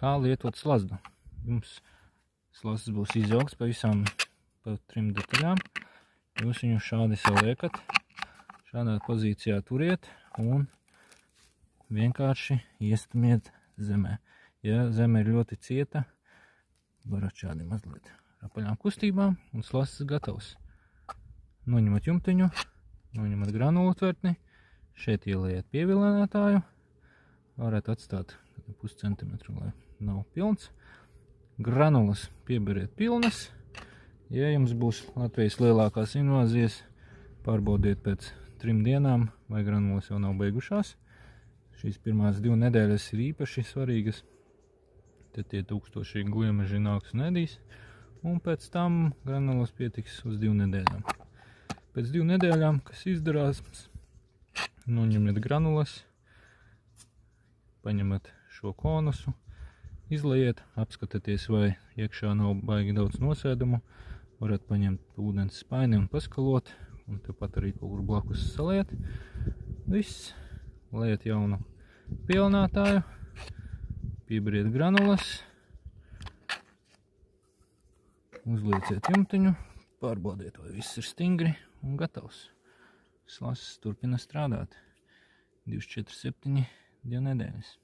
Kā lietot slazdu. Jums slazds būs izjaukts pa 3 detaļām. Jūs viņu šādi saliekat, šādā pozīcijā turiet un vienkārši iestumiet zemē. Ja zeme ir ļoti cieta, varat šādi mazliet apaļām kustībām un slazds gatavs. Noņemat jumtiņu, noņemat granulu tvertni, šeit ieliet pievilinātāju, varētu atstāt 0,5 centimetru, lai nav pilns. Granulas pieberiet pilnas. Ja jums būs Latvijas lielākās invāzijas, pārbaudiet pēc 3 dienām, vai granulas jau nav beigušās. Šīs pirmās 2 nedēļas ir īpaši svarīgas. Te tie tūkstoši gliemeži nāks un ēdīs. Un pēc tam granulas pietiks uz 2 nedēļām. Pēc 2 nedēļām, kas izdarās, noņemiet granulas, paņemat šo konusu, izlejiet, apskatieties, vai iekšā nav baigi daudz nosēdumu. Varat paņemt ūdens spaini un paskalot, un tepat arī kaut kur blakus saliet. Viss, liet jaunu pievilinātāju, pieberiet granulas, uzlieciet jumtiņu, pārbaudiet, vai viss ir stingri un gatavs. Slazds turpina strādāt 24/7 2 nedēļas.